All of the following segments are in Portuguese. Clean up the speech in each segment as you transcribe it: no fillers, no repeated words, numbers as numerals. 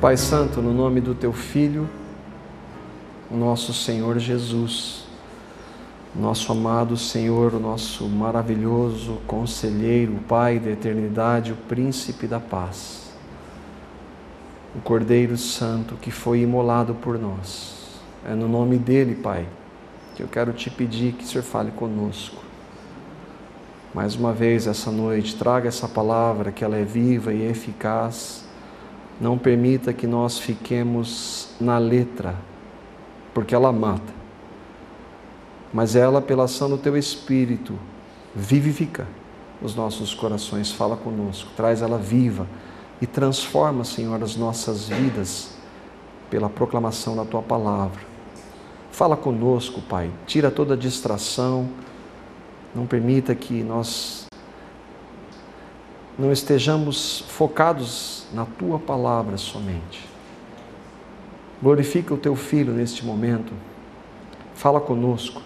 Pai Santo, no nome do Teu Filho, nosso Senhor Jesus, nosso amado Senhor, o nosso maravilhoso Conselheiro, Pai da eternidade, o Príncipe da paz, o Cordeiro Santo que foi imolado por nós. É no nome dele, Pai, que eu quero te pedir que o Senhor fale conosco. Mais uma vez essa noite, traga essa palavra que ela é viva e eficaz. Não permita que nós fiquemos na letra, porque ela mata. Mas ela, pela ação do Teu Espírito, vivifica os nossos corações. Fala conosco, traz ela viva e transforma, Senhor, as nossas vidas pela proclamação da Tua palavra. Fala conosco, Pai, tira toda distração. Não permita que nós não estejamos focados na Tua palavra somente. Glorifica o Teu Filho neste momento. Fala conosco.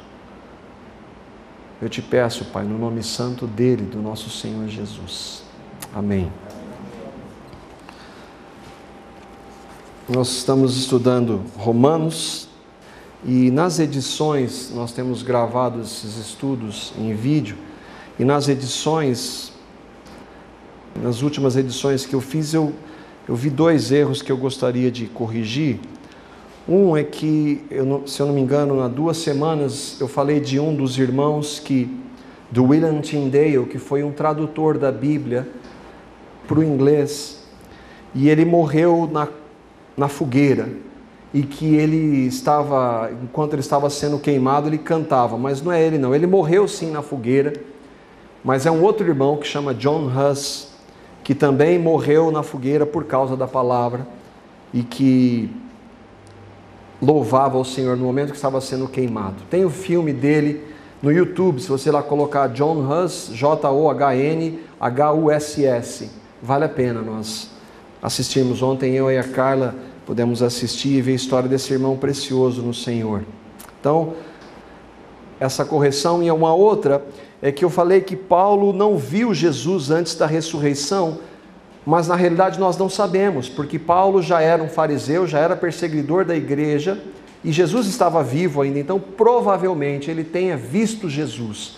Eu te peço, Pai, no nome santo dele, do nosso Senhor Jesus. Amém. Nós estamos estudando Romanos e nas edições, nós temos gravado esses estudos em vídeo, e nas últimas edições que eu fiz, eu vi dois erros que eu gostaria de corrigir. Um é que, se eu não me engano, há 2 semanas eu falei de um dos irmãos do William Tyndale, que foi um tradutor da Bíblia para o inglês, e ele morreu na fogueira, e que enquanto ele estava sendo queimado, ele cantava, mas não é ele não, ele morreu sim na fogueira, mas é um outro irmão que chama John Huss, que também morreu na fogueira por causa da palavra, e que louvava o Senhor no momento que estava sendo queimado. Tem o filme dele no YouTube, se você lá colocar John Huss, Johnhuss, vale a pena nós assistirmos. Ontem eu e a Carla pudemos assistir e ver a história desse irmão precioso no Senhor. Então, essa correção. E uma outra é que eu falei que Paulo não viu Jesus antes da ressurreição, mas na realidade nós não sabemos, porque Paulo já era um fariseu, já era perseguidor da igreja, e Jesus estava vivo ainda, então provavelmente ele tenha visto Jesus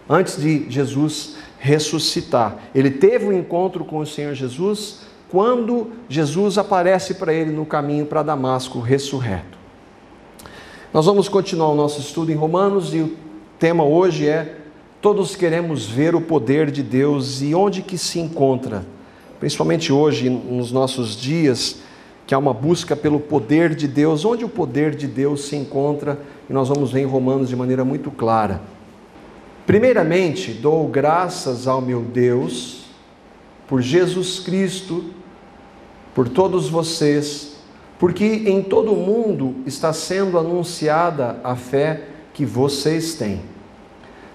antes de Jesus ressuscitar. Ele teve um encontro com o Senhor Jesus quando Jesus aparece para ele no caminho para Damasco, ressurreto. Nós vamos continuar o nosso estudo em Romanos, e o tema hoje é: todos queremos ver o poder de Deus. E onde que se encontra? Principalmente hoje, nos nossos dias, que há uma busca pelo poder de Deus. Onde o poder de Deus se encontra? E nós vamos ver em Romanos de maneira muito clara. Primeiramente, dou graças ao meu Deus por Jesus Cristo, por todos vocês, porque em todo o mundo está sendo anunciada a fé que vocês têm.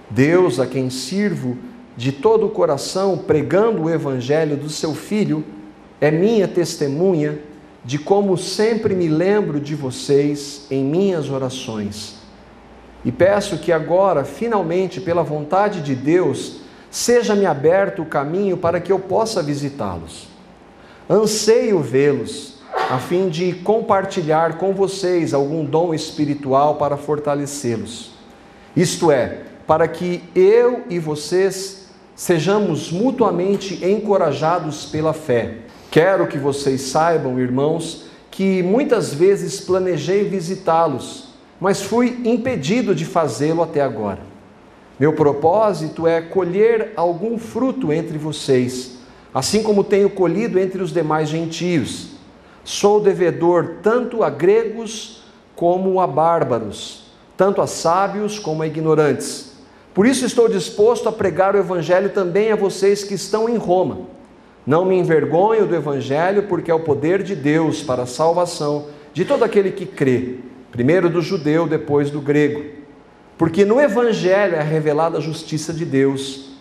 Deus, a quem sirvo de todo o coração, pregando o evangelho do seu Filho, é minha testemunha de como sempre me lembro de vocês em minhas orações. E peço que agora, finalmente, pela vontade de Deus, seja-me aberto o caminho para que eu possa visitá-los. Anseio vê-los, a fim de compartilhar com vocês algum dom espiritual para fortalecê-los. Isto é, para que eu e vocês sejamos mutuamente encorajados pela fé. Quero que vocês saibam, irmãos, que muitas vezes planejei visitá-los, mas fui impedido de fazê-lo até agora. Meu propósito é colher algum fruto entre vocês, assim como tenho colhido entre os demais gentios. Sou devedor tanto a gregos como a bárbaros, tanto a sábios como a ignorantes. Por isso estou disposto a pregar o evangelho também a vocês que estão em Roma. Não me envergonho do evangelho, porque é o poder de Deus para a salvação de todo aquele que crê, primeiro do judeu, depois do grego. Porque no evangelho é revelada a justiça de Deus,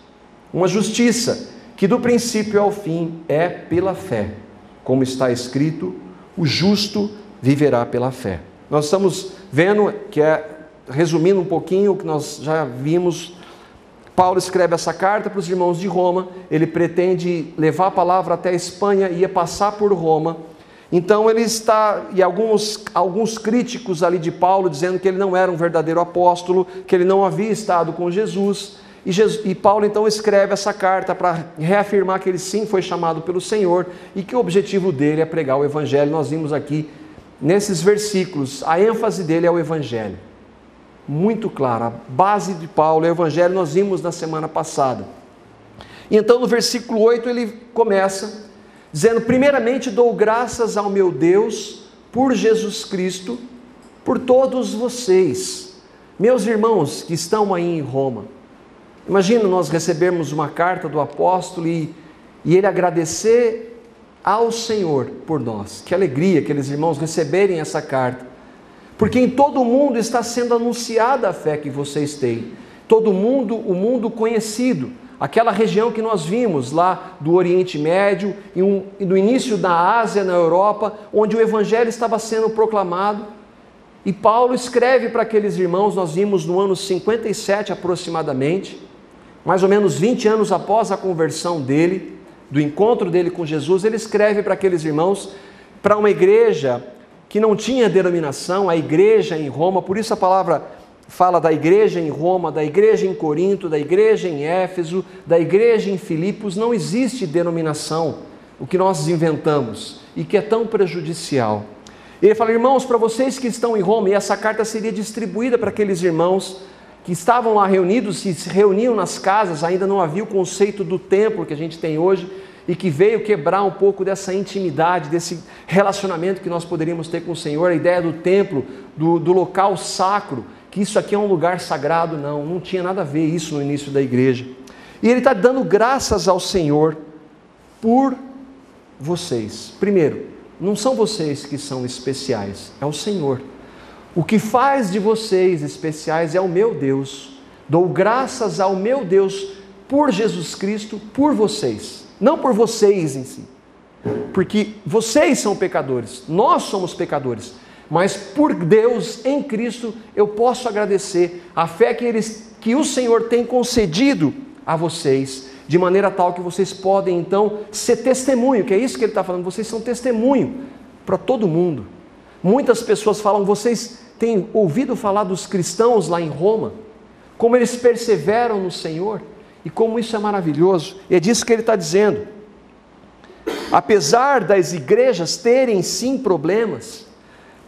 uma justiça que do princípio ao fim é pela fé. Como está escrito, o justo viverá pela fé. Nós estamos vendo que resumindo um pouquinho o que nós já vimos, Paulo escreve essa carta para os irmãos de Roma. Ele pretende levar a palavra até a Espanha, ia passar por Roma, Então ele está, e alguns críticos ali de Paulo dizendo que ele não era um verdadeiro apóstolo, que ele não havia estado com Jesus, e Paulo então escreve essa carta para reafirmar que ele sim foi chamado pelo Senhor e que o objetivo dele é pregar o Evangelho. Nós vimos aqui nesses versículos, a ênfase dele é o Evangelho. Muito claro, a base de Paulo é o Evangelho, nós vimos na semana passada. E então no versículo 8 ele começa dizendo: primeiramente dou graças ao meu Deus por Jesus Cristo, por todos vocês, meus irmãos que estão aí em Roma. Imagina nós recebermos uma carta do apóstolo e ele agradecer ao Senhor por nós. Que alegria aqueles irmãos receberem essa carta, porque em todo o mundo está sendo anunciada a fé que vocês têm. Todo mundo, o mundo conhecido, aquela região que nós vimos lá do Oriente Médio e no início da Ásia, na Europa, onde o Evangelho estava sendo proclamado. E Paulo escreve para aqueles irmãos, nós vimos no ano 57 aproximadamente, mais ou menos 20 anos após a conversão dele, do encontro dele com Jesus, ele escreve para aqueles irmãos, para uma igreja que não tinha denominação, a igreja em Roma. Por isso a palavra fala da igreja em Roma, da igreja em Corinto, da igreja em Éfeso, da igreja em Filipos. Não existe denominação, o que nós inventamos e que é tão prejudicial. Ele fala: irmãos, para vocês que estão em Roma, e essa carta seria distribuída para aqueles irmãos que estavam lá reunidos, que se reuniam nas casas. Ainda não havia o conceito do templo que a gente tem hoje, e que veio quebrar um pouco dessa intimidade, desse relacionamento que nós poderíamos ter com o Senhor, a ideia do templo, do local sacro, que isso aqui é um lugar sagrado. Não tinha nada a ver isso no início da igreja. E ele está dando graças ao Senhor por vocês. Primeiro, não são vocês que são especiais, é o Senhor. O que faz de vocês especiais é o meu Deus. Dou graças ao meu Deus por Jesus Cristo, por vocês. Não por vocês em si, porque vocês são pecadores, nós somos pecadores, mas por Deus em Cristo eu posso agradecer a fé que o Senhor tem concedido a vocês, de maneira tal que vocês podem então ser testemunho, que é isso que ele está falando. Vocês são testemunho para todo mundo. Muitas pessoas falam: vocês têm ouvido falar dos cristãos lá em Roma, como eles perseveram no Senhor, e como isso é maravilhoso. E é disso que ele está dizendo. Apesar das igrejas terem sim problemas,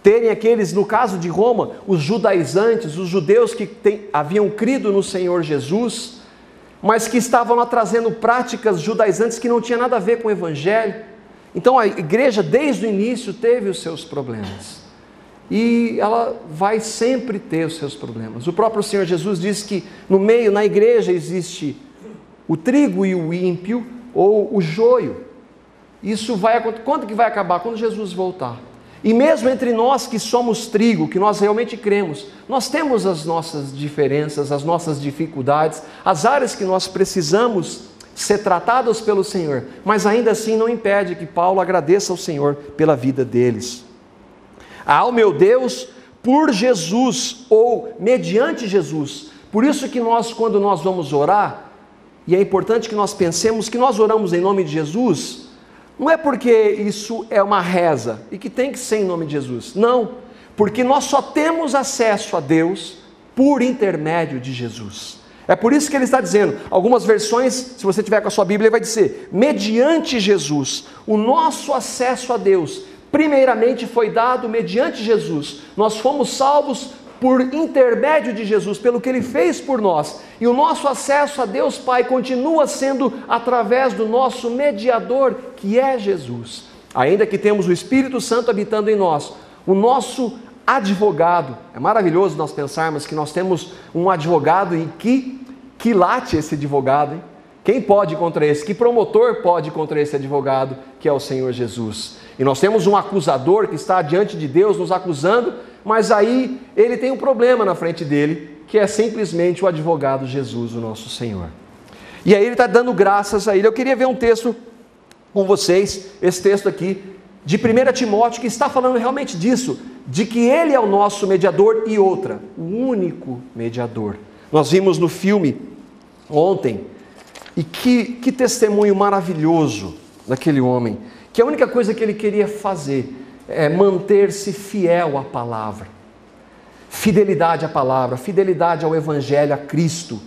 terem aqueles, no caso de Roma, os judaizantes, os judeus que haviam crido no Senhor Jesus, mas que estavam lá trazendo práticas judaizantes que não tinham nada a ver com o Evangelho. Então a igreja desde o início teve os seus problemas, e ela vai sempre ter os seus problemas. O próprio Senhor Jesus disse que no meio, na igreja, existe o trigo e o ímpio, ou o joio. Isso vai acontecer. Quando que vai acabar? Quando Jesus voltar. E mesmo entre nós que somos trigo, que nós realmente cremos, nós temos as nossas diferenças, as nossas dificuldades, as áreas que nós precisamos ser tratados pelo Senhor, mas ainda assim não impede que Paulo agradeça ao Senhor pela vida deles. Ao meu Deus por Jesus, ou mediante Jesus. Por isso que nós, quando nós vamos orar, e é importante que nós pensemos que nós oramos em nome de Jesus, não é porque isso é uma reza e que tem que ser em nome de Jesus, não, porque nós só temos acesso a Deus por intermédio de Jesus. É por isso que ele está dizendo, algumas versões, se você tiver com a sua Bíblia, ele vai dizer: mediante Jesus, o nosso acesso a Deus primeiramente foi dado mediante Jesus. Nós fomos salvos por intermédio de Jesus, pelo que Ele fez por nós. E o nosso acesso a Deus Pai continua sendo através do nosso mediador, que é Jesus. Ainda que temos o Espírito Santo habitando em nós, o nosso advogado. É maravilhoso nós pensarmos que nós temos um advogado, e que late esse advogado, hein? Quem pode contra esse? Que promotor pode contra esse advogado, que é o Senhor Jesus? E nós temos um acusador que está diante de Deus nos acusando, mas aí ele tem um problema na frente dele, que é simplesmente o advogado Jesus, o nosso Senhor. E aí ele está dando graças a ele. Eu queria ver um texto com vocês, esse texto aqui, de 1 Timóteo, que está falando realmente disso, de que ele é o nosso mediador e outra, o único mediador. Nós vimos no filme ontem, e que testemunho maravilhoso daquele homem, que a única coisa que ele queria fazer é manter-se fiel à palavra. Fidelidade à palavra, fidelidade ao Evangelho, a Cristo.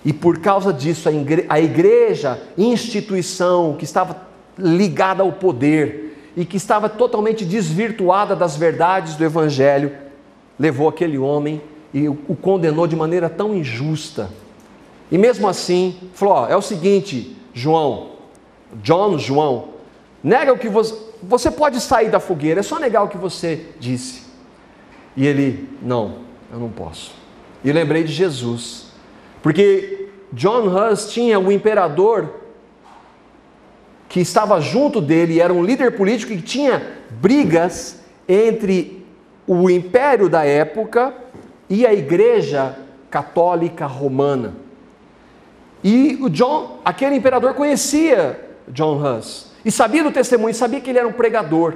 E por causa disso, a igreja, instituição que estava ligada ao poder e que estava totalmente desvirtuada das verdades do Evangelho, levou aquele homem e o condenou de maneira tão injusta. E mesmo assim, falou, é o seguinte, João, nega o que você pode sair da fogueira, é só negar o que você disse. E ele, não, eu não posso. E eu lembrei de Jesus, porque John Hus tinha um imperador que estava junto dele, era um líder político que tinha brigas entre o império da época e a igreja católica romana. E aquele imperador conhecia John Hus e sabia do testemunho, sabia que ele era um pregador.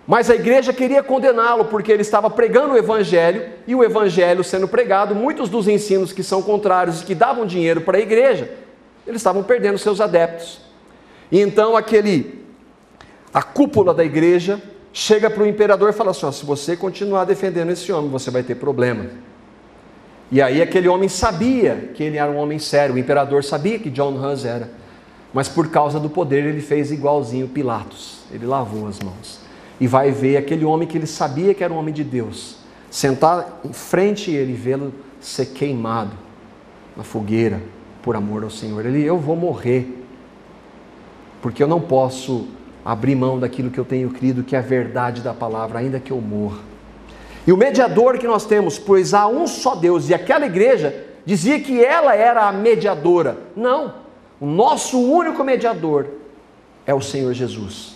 Mas a igreja queria condená-lo porque ele estava pregando o Evangelho, e o Evangelho sendo pregado, muitos dos ensinos que são contrários e que davam dinheiro para a igreja, eles estavam perdendo seus adeptos. E então a cúpula da igreja chega para o imperador e fala assim, se você continuar defendendo esse homem, você vai ter problema. E aí aquele homem sabia que ele era um homem sério, o imperador sabia que John Hus era, mas por causa do poder ele fez igualzinho Pilatos, ele lavou as mãos. E vai ver aquele homem que ele sabia que era um homem de Deus, sentar em frente a ele e vê-lo ser queimado na fogueira, por amor ao Senhor. Eu vou morrer, porque eu não posso abrir mão daquilo que eu tenho crido, que é a verdade da palavra, ainda que eu morra. E o mediador que nós temos, pois há um só Deus, e aquela igreja dizia que ela era a mediadora. Não, o nosso único mediador é o Senhor Jesus.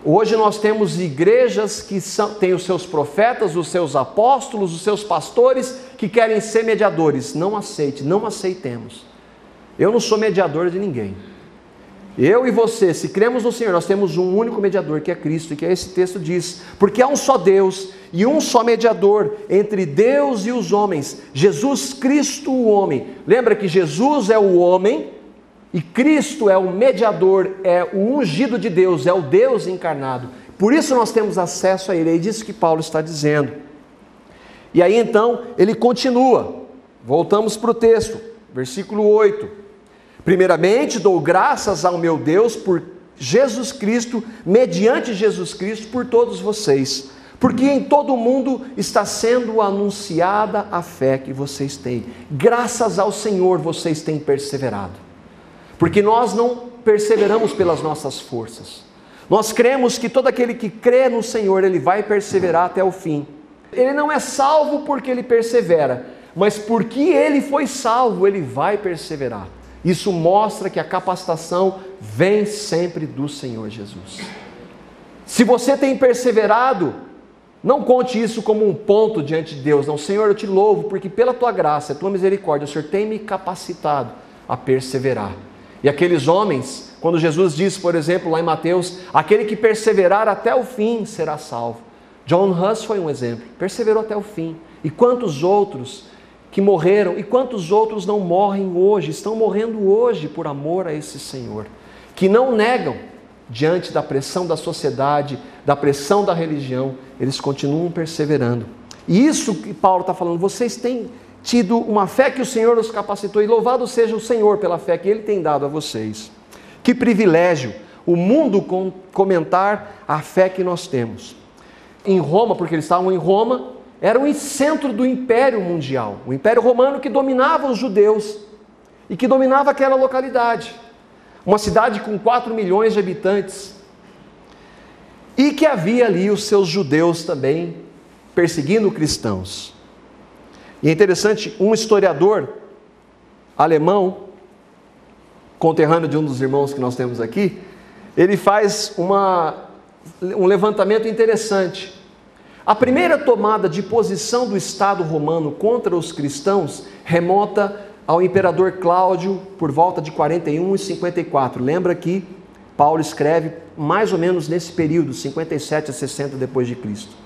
Hoje nós temos igrejas que têm os seus profetas, os seus apóstolos, os seus pastores, que querem ser mediadores. Não aceitemos. Eu não sou mediador de ninguém. Eu e você, se cremos no Senhor, nós temos um único mediador, que é Cristo, e que esse texto diz, porque há um só Deus e um só mediador entre Deus e os homens, Jesus Cristo o homem. Lembra que Jesus é o homem, e Cristo é o mediador, é o ungido de Deus, é o Deus encarnado. Por isso nós temos acesso a Ele. É disso que Paulo está dizendo. E aí então, ele continua. Voltamos para o texto, versículo 8. Primeiramente, dou graças ao meu Deus por Jesus Cristo, mediante Jesus Cristo, por todos vocês. Porque em todo o mundo está sendo anunciada a fé que vocês têm. Graças ao Senhor vocês têm perseverado. Porque nós não perseveramos pelas nossas forças. Nós cremos que todo aquele que crê no Senhor, ele vai perseverar até o fim. Ele não é salvo porque ele persevera, mas porque ele foi salvo, ele vai perseverar. Isso mostra que a capacitação vem sempre do Senhor Jesus. Se você tem perseverado, não conte isso como um ponto diante de Deus. Não, Senhor, eu te louvo porque pela tua graça, a tua misericórdia, o Senhor tem me capacitado a perseverar. E aqueles homens, quando Jesus disse, por exemplo, lá em Mateus, aquele que perseverar até o fim será salvo. John Hus foi um exemplo, perseverou até o fim. E quantos outros que morreram, e quantos outros não morrem hoje, estão morrendo hoje por amor a esse Senhor, que não negam diante da pressão da sociedade, da pressão da religião, eles continuam perseverando. E isso que Paulo está falando, vocês têm tido uma fé que o Senhor os capacitou, e louvado seja o Senhor pela fé que Ele tem dado a vocês. Que privilégio o mundo comentar a fé que nós temos. Em Roma, porque eles estavam em Roma, era o centro do Império Mundial, o Império Romano que dominava os judeus e que dominava aquela localidade, uma cidade com 4 milhões de habitantes, e que havia ali os seus judeus também perseguindo cristãos. E é interessante, um historiador alemão, conterrâneo de um dos irmãos que nós temos aqui, ele faz um levantamento interessante. A primeira tomada de posição do Estado romano contra os cristãos remonta ao imperador Cláudio por volta de 41 e 54. Lembra que Paulo escreve mais ou menos nesse período, 57 a 60 depois de Cristo.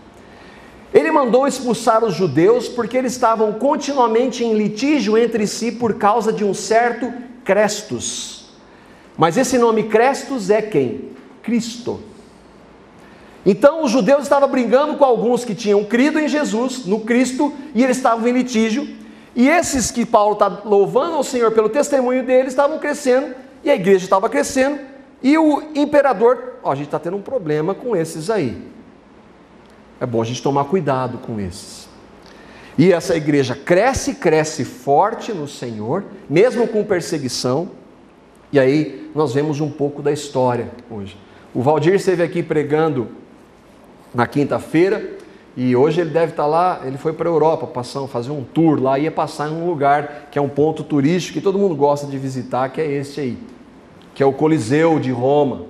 Ele mandou expulsar os judeus porque eles estavam continuamente em litígio entre si por causa de um certo Crestus. Mas esse nome Crestus é quem? Cristo. Então os judeus estavam brigando com alguns que tinham crido em Jesus, no Cristo, e eles estavam em litígio, e esses que Paulo está louvando ao Senhor pelo testemunho deles estavam crescendo, e a igreja estava crescendo, e o imperador, a gente está tendo um problema com esses aí, é bom a gente tomar cuidado com esses. E essa igreja cresce forte no Senhor, mesmo com perseguição. E aí nós vemos um pouco da história hoje. O Valdir esteve aqui pregando na quinta-feira, e hoje ele deve estar lá, ele foi para a Europa, fazer um tour lá, ia passar em um lugar que é um ponto turístico que todo mundo gosta de visitar, que é este aí, que é o Coliseu de Roma,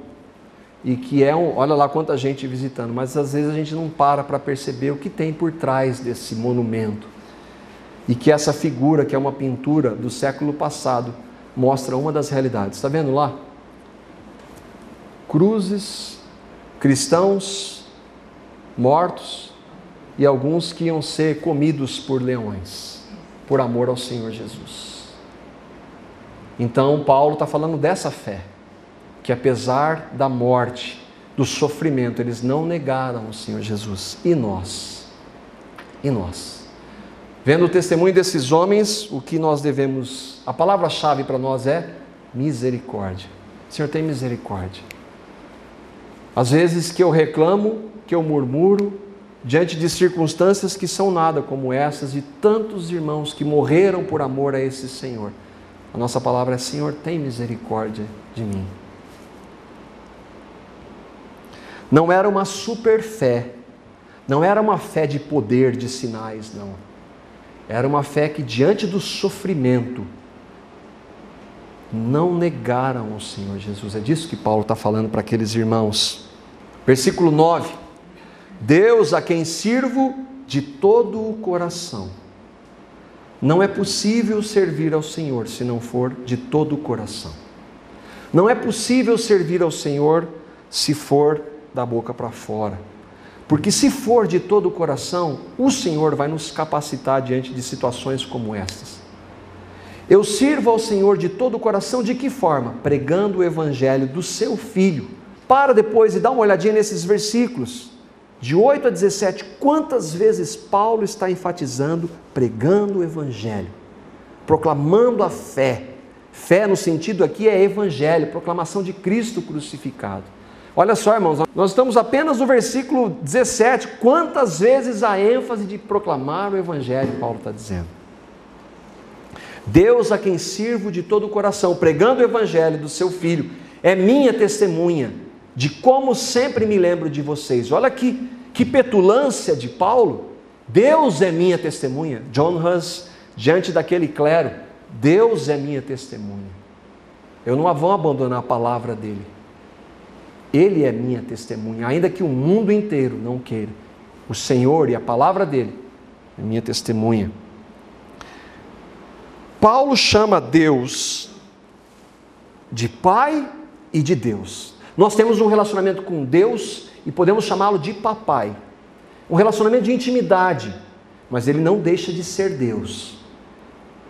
e que é olha lá quanta gente visitando, mas às vezes a gente não para perceber o que tem por trás desse monumento, e que essa figura, que é uma pintura do século passado, mostra uma das realidades. Está vendo lá? Cruzes, cristãos mortos e alguns que iam ser comidos por leões, por amor ao Senhor Jesus. Então Paulo está falando dessa fé, que apesar da morte, do sofrimento, eles não negaram o Senhor Jesus. E nós? E nós? Vendo o testemunho desses homens, o que nós devemos, a palavra-chave para nós é misericórdia. Senhor, tem misericórdia. Às vezes que eu reclamo, que eu murmuro, diante de circunstâncias que são nada como essas, e tantos irmãos que morreram por amor a esse Senhor. A nossa palavra é: Senhor, tem misericórdia de mim. Não era uma super fé, não era uma fé de poder, de sinais, não. Era uma fé que diante do sofrimento, não negaram o Senhor Jesus. É disso que Paulo está falando para aqueles irmãos. Versículo 9: Deus a quem sirvo de todo o coração. Não é possível servir ao Senhor se não for de todo o coração. Não é possível servir ao Senhor se for da boca para fora. Porque se for de todo o coração, o Senhor vai nos capacitar diante de situações como estas. Eu sirvo ao Senhor de todo o coração, de que forma? Pregando o evangelho do seu Filho. Para depois e dá uma olhadinha nesses versículos, de 8 a 17, quantas vezes Paulo está enfatizando, pregando o evangelho, proclamando a fé. Fé no sentido aqui é evangelho, proclamação de Cristo crucificado. Olha só, irmãos, nós estamos apenas no versículo 17, quantas vezes a ênfase de proclamar o evangelho, Paulo está dizendo. Deus a quem sirvo de todo o coração, pregando o evangelho do seu Filho, é minha testemunha, de como sempre me lembro de vocês. Olha que petulância de Paulo. Deus é minha testemunha. John Hus, diante daquele clero, Deus é minha testemunha. Eu não vou abandonar a palavra dele. Ele é minha testemunha, ainda que o mundo inteiro não queira. O Senhor e a palavra dele é minha testemunha. Paulo chama Deus de Pai e de Deus. Nós temos um relacionamento com Deus e podemos chamá-lo de papai. Um relacionamento de intimidade, mas ele não deixa de ser Deus.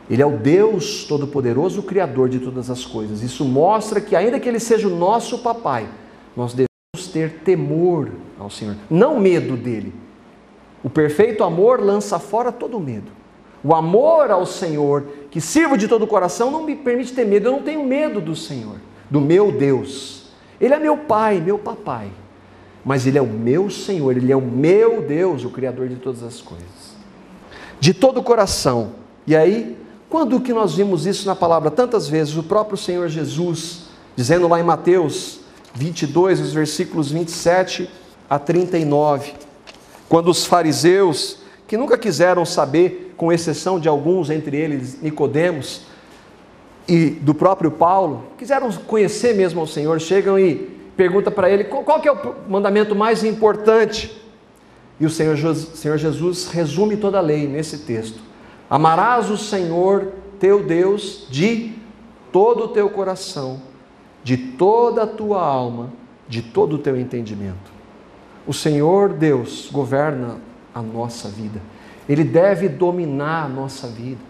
Ele é o Deus Todo-Poderoso, o Criador de todas as coisas. Isso mostra que, ainda que ele seja o nosso papai, nós devemos ter temor ao Senhor, não medo dele. O perfeito amor lança fora todo medo. O amor ao Senhor, que sirvo de todo o coração, não me permite ter medo. Eu não tenho medo do Senhor, do meu Deus. Ele é meu pai, meu papai, mas ele é o meu Senhor, ele é o meu Deus, o Criador de todas as coisas. De todo o coração. E aí, quando que nós vimos isso na palavra? Tantas vezes, o próprio Senhor Jesus, dizendo lá em Mateus 22, os versículos 27 a 39, quando os fariseus, que nunca quiseram saber, com exceção de alguns, entre eles Nicodemos, e do próprio Paulo, quiseram conhecer mesmo ao Senhor, chegam e perguntam para ele, qual que é o mandamento mais importante? E o Senhor Jesus resume toda a lei nesse texto: amarás o Senhor teu Deus de todo o teu coração, de toda a tua alma, de todo o teu entendimento. O Senhor Deus governa a nossa vida. Ele deve dominar a nossa vida.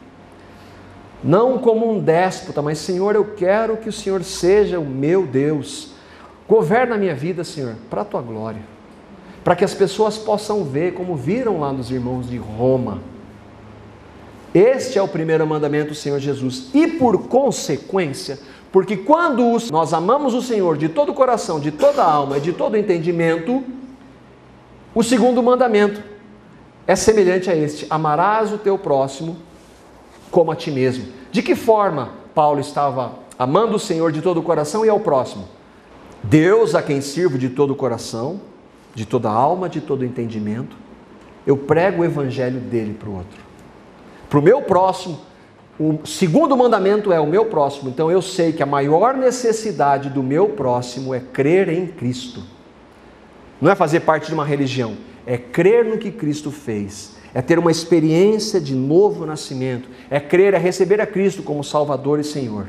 Não como um déspota, mas Senhor, eu quero que o Senhor seja o meu Deus. Governa a minha vida, Senhor, para a tua glória. Para que as pessoas possam ver como viram lá nos irmãos de Roma. Este é o primeiro mandamento do Senhor Jesus. E por consequência, porque quando nós amamos o Senhor de todo o coração, de toda a alma e de todo o entendimento, o segundo mandamento é semelhante a este: amarás o teu próximo como a ti mesmo. De que forma Paulo estava amando o Senhor de todo o coração e ao próximo? Deus, a quem sirvo de todo o coração, de toda a alma, de todo o entendimento, eu prego o evangelho dele para o outro. Para o meu próximo, o segundo mandamento é o meu próximo. Então eu sei que a maior necessidade do meu próximo é crer em Cristo. Não é fazer parte de uma religião, é crer no que Cristo fez, é ter uma experiência de novo nascimento, é crer, é receber a Cristo como Salvador e Senhor.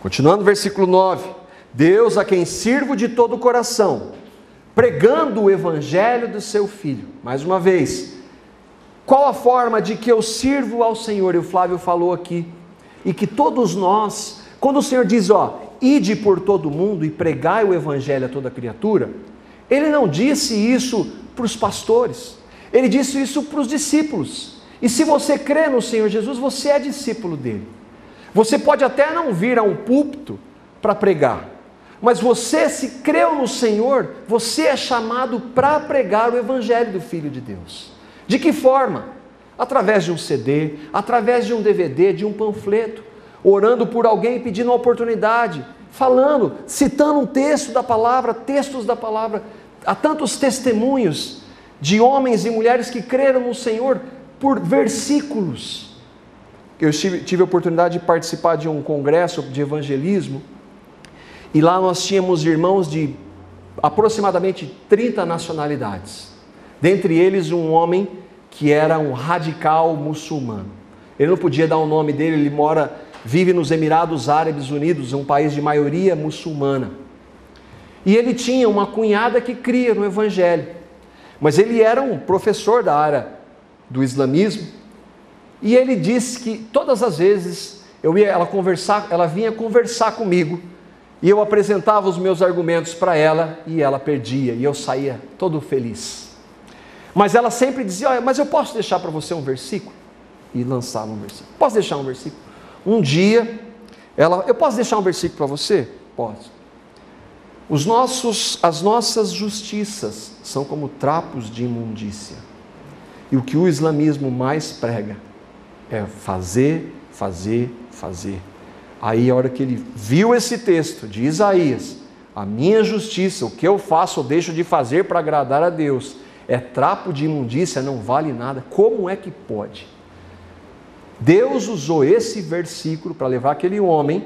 Continuando, versículo 9: Deus, a quem sirvo de todo o coração, pregando o evangelho do seu Filho. Mais uma vez, qual a forma de que eu sirvo ao Senhor? E o Flávio falou aqui, e que todos nós, quando o Senhor diz, ide por todo mundo e pregai o evangelho a toda criatura, Ele não disse isso para os pastores, Ele disse isso para os discípulos. E se você crê no Senhor Jesus, você é discípulo dele. Você pode até não vir a um púlpito para pregar, mas você, se creu no Senhor, você é chamado para pregar o evangelho do Filho de Deus. De que forma? Através de um CD, através de um DVD, de um panfleto, orando por alguém, pedindo uma oportunidade, falando, citando um texto da palavra, textos da palavra. Há tantos testemunhos de homens e mulheres que creram no Senhor por versículos. Eu tive a oportunidade de participar de um congresso de evangelismo, e lá nós tínhamos irmãos de aproximadamente 30 nacionalidades. Dentre eles um homem que era um radical muçulmano. Ele não podia dar o nome dele, ele vive nos Emirados Árabes Unidos, um país de maioria muçulmana. E ele tinha uma cunhada que cria no Evangelho, mas ele era um professor da área do islamismo, e ele disse que todas as vezes ela vinha conversar comigo, e eu apresentava os meus argumentos para ela, e ela perdia, e eu saía todo feliz. Mas ela sempre dizia, mas eu posso deixar para você um versículo? E lançava um versículo. Posso deixar um versículo? Um dia, eu posso deixar um versículo para você? Posso. As nossas justiças são como trapos de imundícia. E o que o islamismo mais prega é fazer, fazer, fazer. Aí a hora que ele viu esse texto de Isaías, a minha justiça, o que eu faço ou deixo de fazer para agradar a Deus, é trapo de imundícia, não vale nada. Como é que pode? Deus usou esse versículo para levar aquele homem,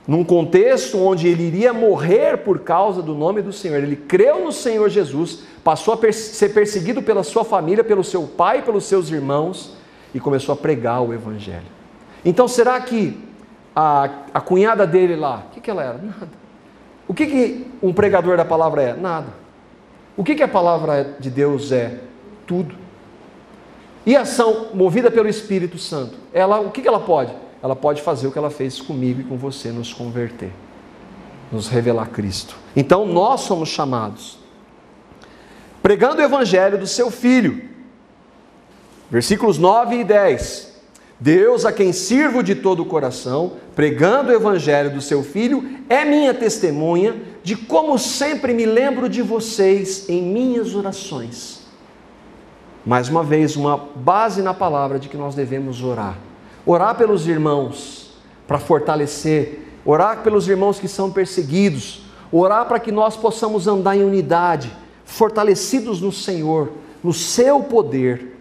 num contexto onde ele iria morrer por causa do nome do Senhor. Ele creu no Senhor Jesus, passou a ser perseguido pela sua família, pelo seu pai, pelos seus irmãos, e começou a pregar o Evangelho. Então será que a cunhada dele lá, o que ela era? Nada. O que um pregador da palavra é? Nada. O que a palavra de Deus é? Tudo. E a ação movida pelo Espírito Santo, o que ela pode? Ela pode fazer o que ela fez comigo e com você, nos converter, nos revelar Cristo. Então nós somos chamados, pregando o Evangelho do seu Filho. Versículos 9 e 10. Deus, a quem sirvo de todo o coração, pregando o Evangelho do seu Filho, é minha testemunha de como sempre me lembro de vocês em minhas orações. Mais uma vez, uma base na palavra de que nós devemos orar. Orar pelos irmãos, para fortalecer. Orar pelos irmãos que são perseguidos. Orar para que nós possamos andar em unidade, fortalecidos no Senhor, no seu poder.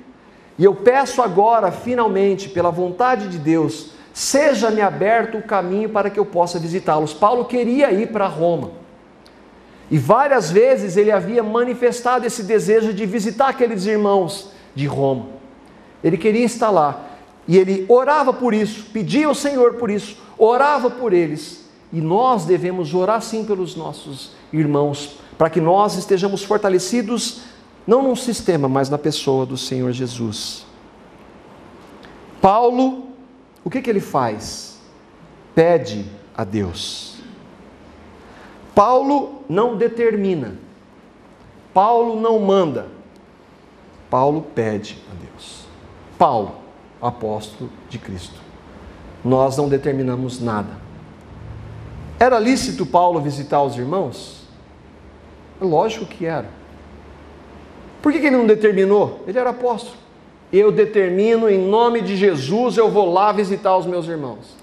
E eu peço agora, finalmente, pela vontade de Deus, seja-me aberto o caminho para que eu possa visitá-los. Paulo queria ir para Roma. E várias vezes ele havia manifestado esse desejo de visitar aqueles irmãos de Roma. Ele queria estar lá. E ele orava por isso, pedia ao Senhor por isso, orava por eles. E nós devemos orar sim pelos nossos irmãos, para que nós estejamos fortalecidos, não num sistema, mas na pessoa do Senhor Jesus. Paulo, o que ele faz? Pede a Deus. Paulo não determina, Paulo não manda, Paulo pede a Deus. Paulo, apóstolo de Cristo. Nós não determinamos nada. Era lícito Paulo visitar os irmãos? Lógico que era. Por que ele não determinou? Ele era apóstolo. Eu determino, em nome de Jesus, eu vou lá visitar os meus irmãos.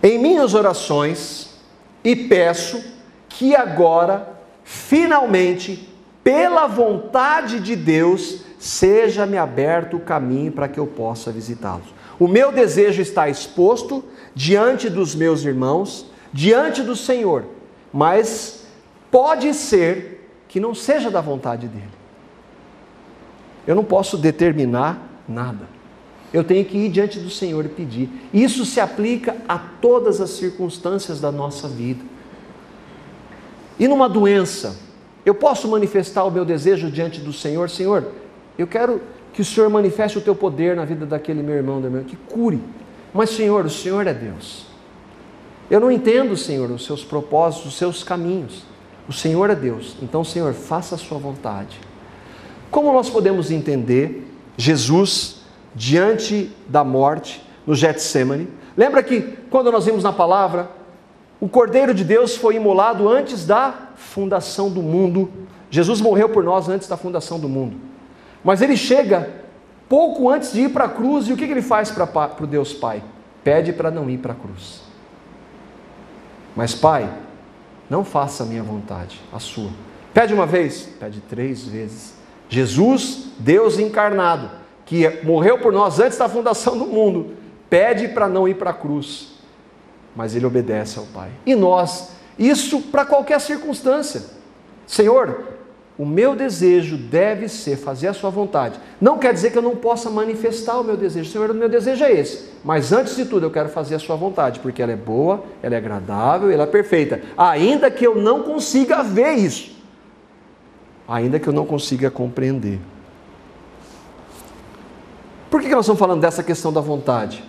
Em minhas orações, e peço que agora, finalmente, pela vontade de Deus, seja-me aberto o caminho para que eu possa visitá-los. O meu desejo está exposto diante dos meus irmãos, diante do Senhor, mas pode ser que não seja da vontade dele. Eu não posso determinar nada. Eu tenho que ir diante do Senhor e pedir. Isso se aplica a todas as circunstâncias da nossa vida. E numa doença, eu posso manifestar o meu desejo diante do Senhor? Senhor, eu quero que o Senhor manifeste o teu poder na vida daquele meu irmão, da minha irmã, que cure. Mas Senhor, o Senhor é Deus. Eu não entendo, Senhor, os seus propósitos, os seus caminhos. O Senhor é Deus. Então, Senhor, faça a sua vontade. Como nós podemos entender Jesus diante da morte no Getsêmani? Lembra que quando nós vimos na palavra, o Cordeiro de Deus foi imolado antes da fundação do mundo. Jesus morreu por nós antes da fundação do mundo. Mas ele chega pouco antes de ir para a cruz, e o que ele faz para o Deus Pai? Pede para não ir para a cruz. Mas Pai, não faça a minha vontade, a sua. Pede uma vez, pede 3 vezes. Jesus, Deus encarnado, que morreu por nós antes da fundação do mundo, pede para não ir para a cruz, mas ele obedece ao Pai. E nós, isso para qualquer circunstância. Senhor, o meu desejo deve ser fazer a sua vontade. Não quer dizer que eu não possa manifestar o meu desejo. Senhor, o meu desejo é esse. Mas antes de tudo eu quero fazer a sua vontade, porque ela é boa, ela é agradável, ela é perfeita. Ainda que eu não consiga ver isso. Ainda que eu não consiga compreender. Por que nós estamos falando dessa questão da vontade?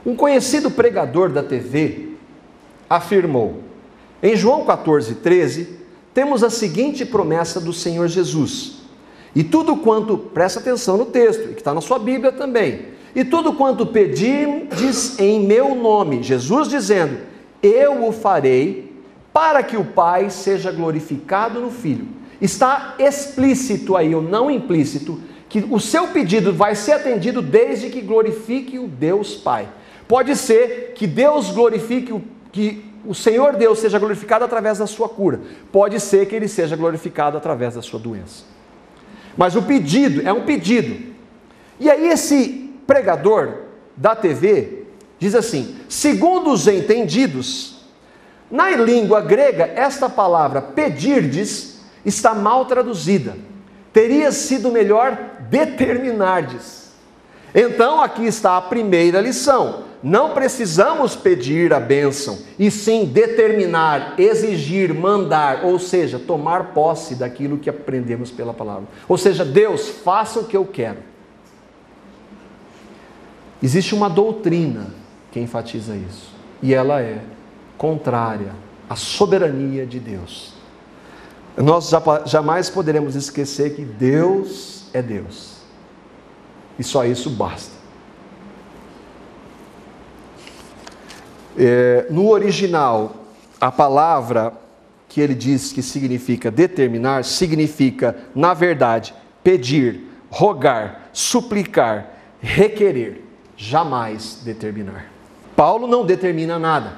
Um conhecido pregador da TV afirmou, em João 14:13, temos a seguinte promessa do Senhor Jesus. E tudo quanto, presta atenção no texto, que está na sua Bíblia também, e tudo quanto pedirdes em meu nome, Jesus dizendo, eu o farei, para que o Pai seja glorificado no Filho. Está explícito aí, ou não implícito, que o seu pedido vai ser atendido desde que glorifique o Deus Pai. Pode ser que Deus glorifique, que o Senhor Deus seja glorificado através da sua cura. Pode ser que Ele seja glorificado através da sua doença. Mas o pedido é um pedido. E aí esse pregador da TV diz assim, segundo os entendidos, na língua grega, esta palavra pedirdes está mal traduzida. Teria sido melhor determinardes. Então aqui está a primeira lição. Não precisamos pedir a bênção, e sim determinar, exigir, mandar, ou seja, tomar posse daquilo que aprendemos pela palavra. Ou seja, Deus, faça o que eu quero. Existe uma doutrina que enfatiza isso, e ela é contrária à soberania de Deus. Nós jamais poderemos esquecer que Deus é Deus, e só isso basta. No original, a palavra que ele diz que significa determinar, significa, na verdade, pedir, rogar, suplicar, requerer, jamais determinar. Paulo não determina nada.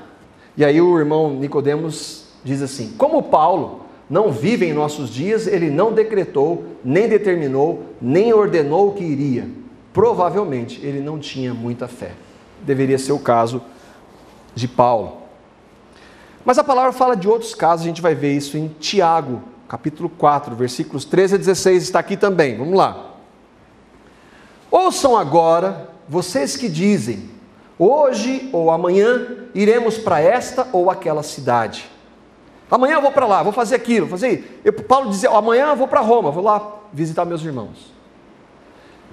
E aí o irmão Nicodemos diz assim, como Paulo não vive em nossos dias, ele não decretou, nem determinou, nem ordenou o que iria. Provavelmente ele não tinha muita fé. Deveria ser o caso de Paulo. Mas a palavra fala de outros casos, a gente vai ver isso em Tiago, capítulo 4, versículos 13 a 16, está aqui também, vamos lá. Ouçam agora, vocês que dizem, hoje ou amanhã iremos para esta ou aquela cidade. Amanhã eu vou para lá, vou fazer aquilo, vou fazer. Paulo dizia, amanhã eu vou para Roma, vou lá visitar meus irmãos.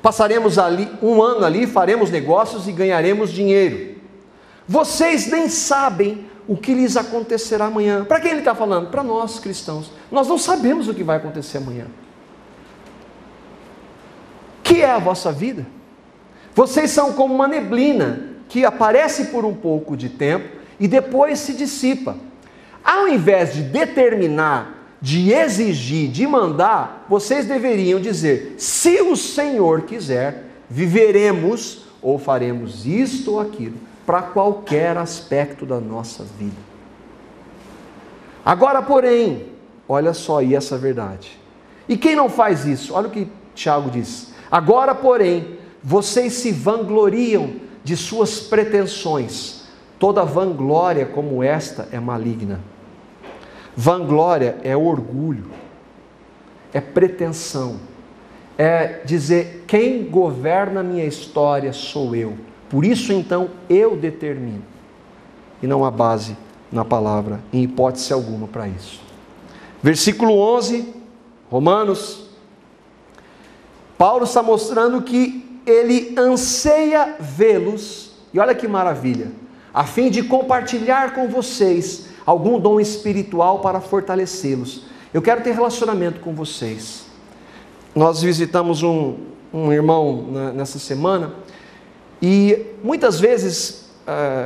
Passaremos ali 1 ano ali, faremos negócios e ganharemos dinheiro. Vocês nem sabem o que lhes acontecerá amanhã. Para quem ele está falando? Para nós cristãos. Nós não sabemos o que vai acontecer amanhã. Que é a vossa vida? Vocês são como uma neblina que aparece por um pouco de tempo e depois se dissipa. Ao invés de determinar, de exigir, de mandar, vocês deveriam dizer: se o Senhor quiser, viveremos ou faremos isto ou aquilo, para qualquer aspecto da nossa vida. Agora, porém, olha só aí essa verdade. E quem não faz isso? Olha o que Tiago diz. Agora, porém, vocês se vangloriam de suas pretensões. Toda vanglória como esta é maligna. Vanglória é orgulho, é pretensão, é dizer: quem governa a minha história sou eu. Por isso, então, eu determino. E não há base na palavra, em hipótese alguma, para isso. Versículo 11, Romanos. Paulo está mostrando que ele anseia vê-los, e olha que maravilha, a fim de compartilhar com vocês algum dom espiritual para fortalecê-los. Eu quero ter relacionamento com vocês. Nós visitamos um irmão nessa semana, e muitas vezes,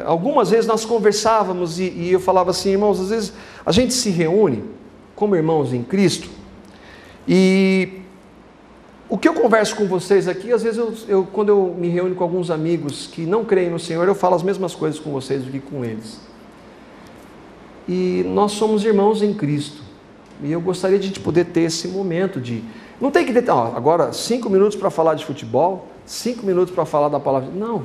algumas vezes nós conversávamos e eu falava assim: irmãos, às vezes a gente se reúne como irmãos em Cristo, e o que eu converso com vocês aqui, às vezes quando eu me reúno com alguns amigos que não creem no Senhor, eu falo as mesmas coisas com vocês do que com eles. E nós somos irmãos em Cristo, e eu gostaria de a gente poder ter esse momento de... Não tem que ter, agora 5 minutos para falar de futebol, 5 minutos para falar da palavra... Não,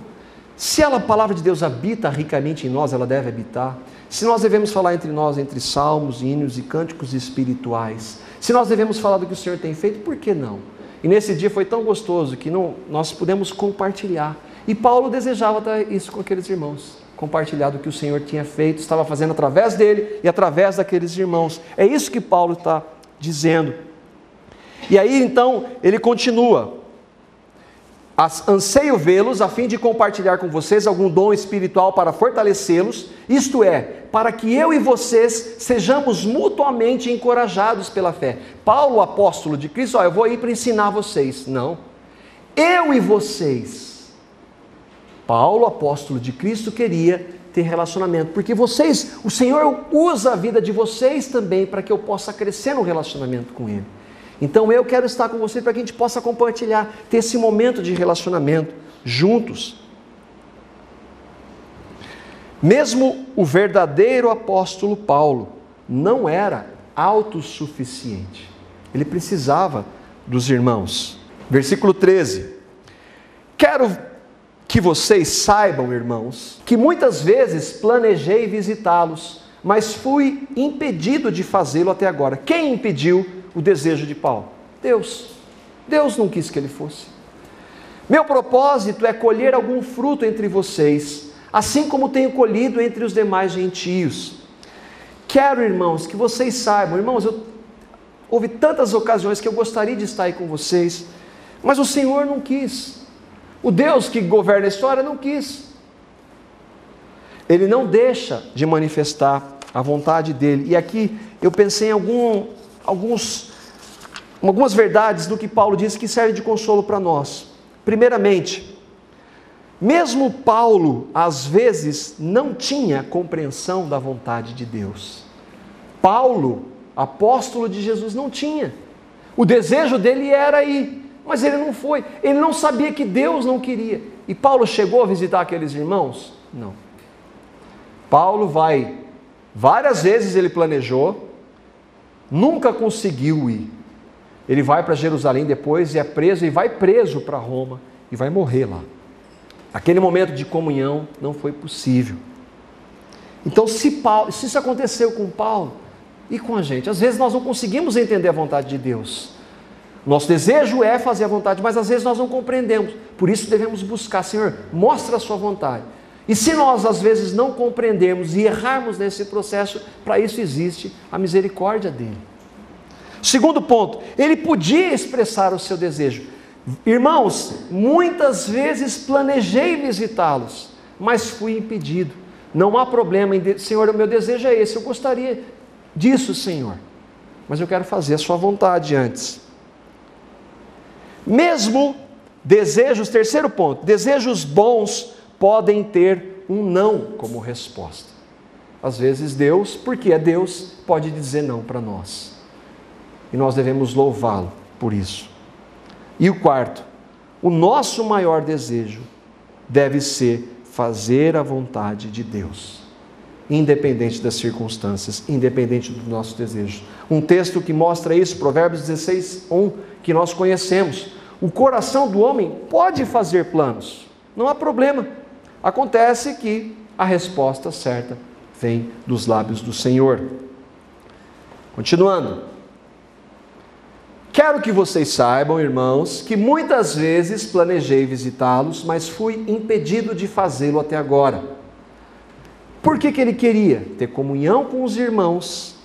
se a palavra de Deus habita ricamente em nós, ela deve habitar. Se nós devemos falar entre nós, entre salmos, hinos e cânticos espirituais, se nós devemos falar do que o Senhor tem feito, por que não? E nesse dia foi tão gostoso que nós pudemos compartilhar. E Paulo desejava ter isso com aqueles irmãos. Compartilhar do que o Senhor tinha feito, estava fazendo através dele e através daqueles irmãos. É isso que Paulo está dizendo. E aí então ele continua: anseio vê-los a fim de compartilhar com vocês algum dom espiritual para fortalecê-los, isto é, para que eu e vocês sejamos mutuamente encorajados pela fé. Paulo, apóstolo de Cristo, eu vou ir para ensinar vocês. Não, eu e vocês. Paulo, apóstolo de Cristo, queria ter relacionamento, porque vocês, o Senhor usa a vida de vocês também para que eu possa crescer no relacionamento com Ele. Então eu quero estar com vocês para que a gente possa compartilhar, ter esse momento de relacionamento juntos. Mesmo o verdadeiro apóstolo Paulo não era autossuficiente, ele precisava dos irmãos. Versículo 13: quero que vocês saibam, irmãos, que muitas vezes planejei visitá-los, mas fui impedido de fazê-lo até agora. Quem impediu o desejo de Paulo? Deus. Deus não quis que ele fosse. Meu propósito é colher algum fruto entre vocês, assim como tenho colhido entre os demais gentios. Quero, irmãos, que vocês saibam, irmãos, houve tantas ocasiões que eu gostaria de estar aí com vocês, mas o Senhor não quis. O Deus que governa a história não quis. Ele não deixa de manifestar a vontade dele. E aqui eu pensei em algumas verdades do que Paulo diz que serve de consolo para nós. Primeiramente, mesmo Paulo às vezes não tinha compreensão da vontade de Deus. Paulo, apóstolo de Jesus, não tinha. O desejo dele era ir, mas ele não foi. Ele não sabia que Deus não queria. E Paulo chegou a visitar aqueles irmãos? Não. Paulo vai, várias vezes ele planejou, nunca conseguiu ir. Ele vai para Jerusalém depois e é preso, e vai preso para Roma e vai morrer lá. Aquele momento de comunhão não foi possível. Então, se isso aconteceu com Paulo e com a gente, às vezes nós não conseguimos entender a vontade de Deus. Nosso desejo é fazer a vontade, mas às vezes nós não compreendemos. Por isso devemos buscar: Senhor, mostra a sua vontade. E se nós às vezes não compreendermos e errarmos nesse processo, para isso existe a misericórdia dele. Segundo ponto, ele podia expressar o seu desejo. Irmãos, muitas vezes planejei visitá-los, mas fui impedido. Não há problema em Senhor, o meu desejo é esse, eu gostaria disso, Senhor, mas eu quero fazer a sua vontade antes. Mesmo desejos, terceiro ponto, desejos bons podem ter um não como resposta. Às vezes Deus, porque é Deus, pode dizer não para nós. E nós devemos louvá-lo por isso. E o quarto, o nosso maior desejo deve ser fazer a vontade de Deus, independente das circunstâncias, independente do nosso desejo. Um texto que mostra isso, Provérbios 16:1, que nós conhecemos. O coração do homem pode fazer planos, não há problema. Acontece que a resposta certa vem dos lábios do Senhor. Continuando. Quero que vocês saibam, irmãos, que muitas vezes planejei visitá-los, mas fui impedido de fazê-lo até agora. Por que ele queria? Ter comunhão com os irmãos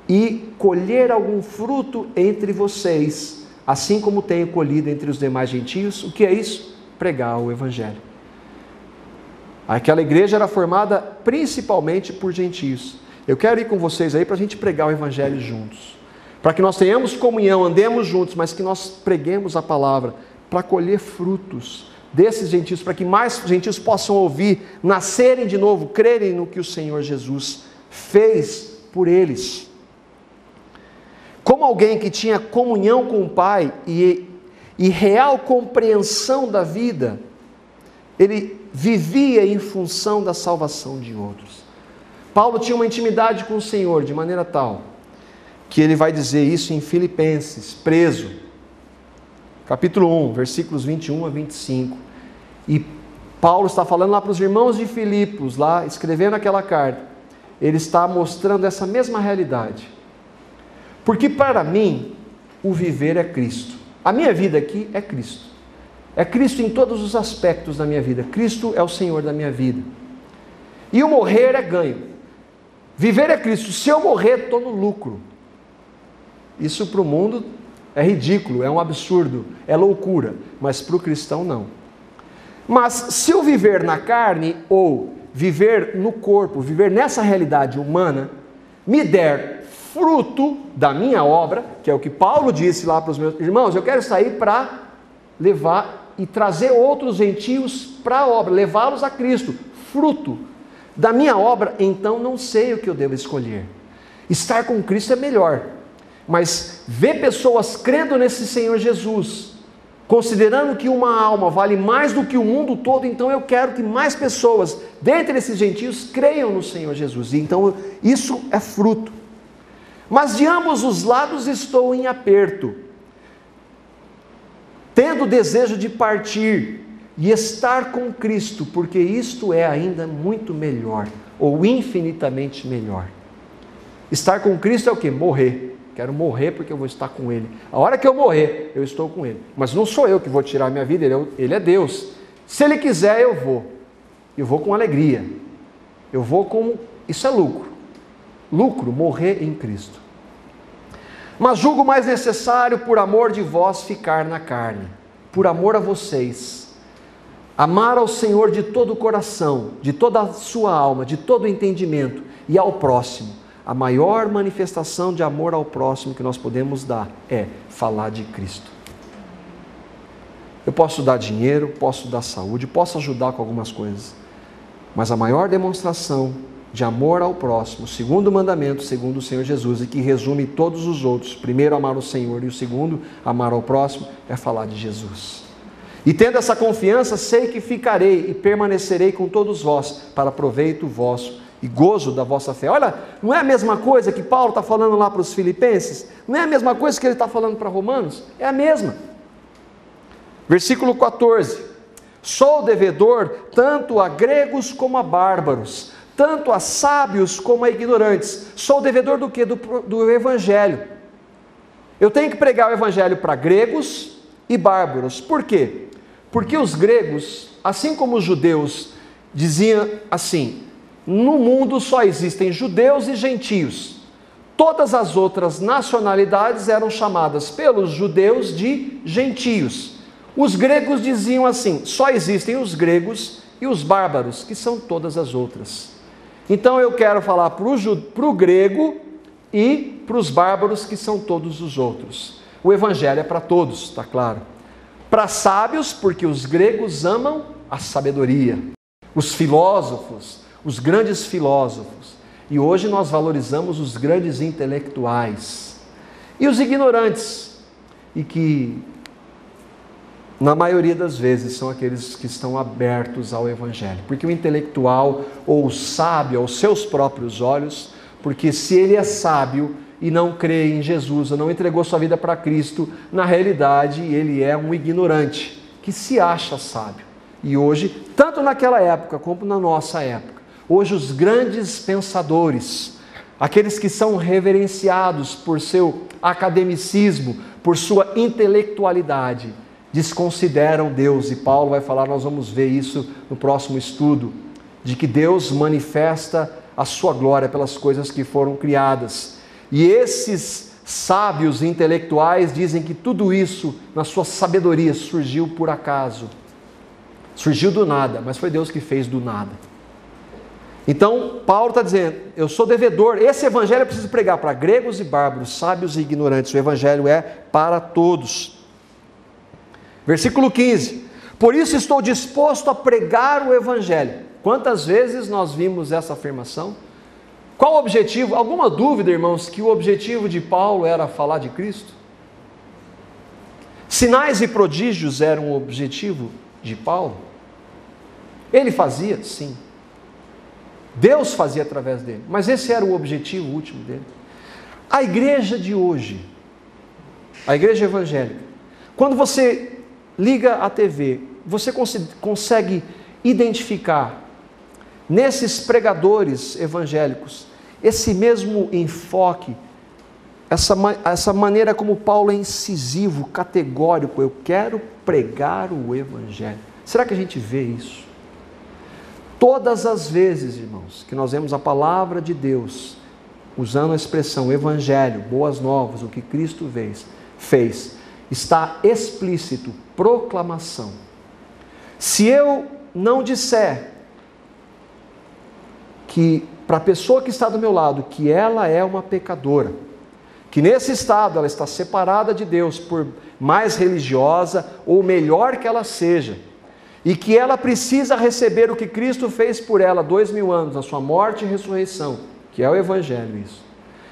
e colher algum fruto entre vocês, assim como tenho colhido entre os demais gentios. O que é isso? Pregar o Evangelho. Aquela igreja era formada principalmente por gentios. Eu quero ir com vocês aí para a gente pregar o Evangelho juntos. Para que nós tenhamos comunhão, andemos juntos, mas que nós preguemos a palavra, para colher frutos desses gentios, para que mais gentios possam ouvir, nascerem de novo, crerem no que o Senhor Jesus fez por eles. Como alguém que tinha comunhão com o Pai e real compreensão da vida, ele vivia em função da salvação de outros. Paulo tinha uma intimidade com o Senhor de maneira tal que ele vai dizer isso em Filipenses, preso, capítulo 1, versículos 21 a 25. E Paulo está falando lá para os irmãos de Filipos, lá escrevendo aquela carta. Ele está mostrando essa mesma realidade. Porque para mim, o viver é Cristo. A minha vida aqui é Cristo. É Cristo em todos os aspectos da minha vida. Cristo é o Senhor da minha vida. E o morrer é ganho. Viver é Cristo. Se eu morrer, estou no lucro. Isso para o mundo é ridículo, é um absurdo, é loucura, mas para o cristão não. Mas se eu viver na carne ou viver no corpo, viver nessa realidade humana, me der fruto da minha obra, que é o que Paulo disse lá para os meus irmãos, eu quero sair para levar e trazer outros gentios para a obra, levá-los a Cristo, fruto da minha obra, então não sei o que eu devo escolher. Estar com Cristo é melhor. Mas ver pessoas crendo nesse Senhor Jesus, considerando que uma alma vale mais do que o mundo todo, então eu quero que mais pessoas, dentre esses gentios, creiam no Senhor Jesus. E então isso é fruto. Mas de ambos os lados estou em aperto, tendo desejo de partir e estar com Cristo, porque isto é ainda muito melhor, ou infinitamente melhor. Estar com Cristo é o quê? Morrer. Quero morrer porque eu vou estar com Ele. A hora que eu morrer, eu estou com Ele. Mas não sou eu que vou tirar a minha vida, Ele é Deus. Se Ele quiser, eu vou. Eu vou com alegria. Eu vou com... Isso é lucro. Lucro, morrer em Cristo. Mas julgo mais necessário, por amor de vós, ficar na carne. Por amor a vocês. Amar ao Senhor de todo o coração, de toda a sua alma, de todo o entendimento. E ao próximo. A maior manifestação de amor ao próximo que nós podemos dar é falar de Cristo. Eu posso dar dinheiro, posso dar saúde, posso ajudar com algumas coisas, mas a maior demonstração de amor ao próximo, segundo o mandamento, segundo o Senhor Jesus, e que resume todos os outros, primeiro amar o Senhor e o segundo amar ao próximo, é falar de Jesus. E tendo essa confiança, sei que ficarei e permanecerei com todos vós, para proveito vosso e gozo da vossa fé. Olha, não é a mesma coisa que Paulo está falando lá para os filipenses? Não é a mesma coisa que ele está falando para Romanos? É a mesma. Versículo 14. Sou devedor tanto a gregos como a bárbaros, tanto a sábios como a ignorantes. Sou devedor do quê? Do Evangelho. Eu tenho que pregar o Evangelho para gregos e bárbaros. Por quê? Porque os gregos, assim como os judeus, diziam assim: no mundo só existem judeus e gentios. Todas as outras nacionalidades eram chamadas pelos judeus de gentios. Os gregos diziam assim: só existem os gregos e os bárbaros, que são todas as outras. Então eu quero falar para o grego e para os bárbaros, que são todos os outros. O evangelho é para todos, está claro. Para sábios, porque os gregos amam a sabedoria. Os filósofos, os grandes filósofos. E hoje nós valorizamos os grandes intelectuais. E os ignorantes, e que, na maioria das vezes, são aqueles que estão abertos ao evangelho. Porque o intelectual, ou o sábio, aos seus próprios olhos, porque se ele é sábio e não crê em Jesus, ou não entregou sua vida para Cristo, na realidade ele é um ignorante, que se acha sábio. E hoje, tanto naquela época como na nossa época, hoje os grandes pensadores, aqueles que são reverenciados por seu academicismo, por sua intelectualidade, desconsideram Deus. E Paulo vai falar, nós vamos ver isso no próximo estudo, de que Deus manifesta a sua glória pelas coisas que foram criadas. E esses sábios intelectuais dizem que tudo isso, na sua sabedoria, surgiu por acaso. Surgiu do nada, mas foi Deus que fez do nada. Então, Paulo está dizendo, eu sou devedor, esse evangelho eu preciso pregar para gregos e bárbaros, sábios e ignorantes, o evangelho é para todos. Versículo 15, por isso estou disposto a pregar o evangelho. Quantas vezes nós vimos essa afirmação? Qual o objetivo? Alguma dúvida, irmãos, que o objetivo de Paulo era falar de Cristo? Sinais e prodígios eram o objetivo de Paulo? Ele fazia? Sim. Deus fazia através dele, mas esse era o objetivo último dele. A igreja de hoje, a igreja evangélica, quando você liga a TV, você consegue identificar nesses pregadores evangélicos esse mesmo enfoque, essa maneira como Paulo é incisivo, categórico, eu quero pregar o evangelho. Será que a gente vê isso? Todas as vezes, irmãos, que nós vemos a palavra de Deus, usando a expressão evangelho, boas novas, o que Cristo fez, está explícito, proclamação. Se eu não disser que para a pessoa que está do meu lado, que ela é uma pecadora, que nesse estado ela está separada de Deus, por mais religiosa ou melhor que ela seja, e que ela precisa receber o que Cristo fez por ela 2000 anos, a sua morte e ressurreição, que é o evangelho isso.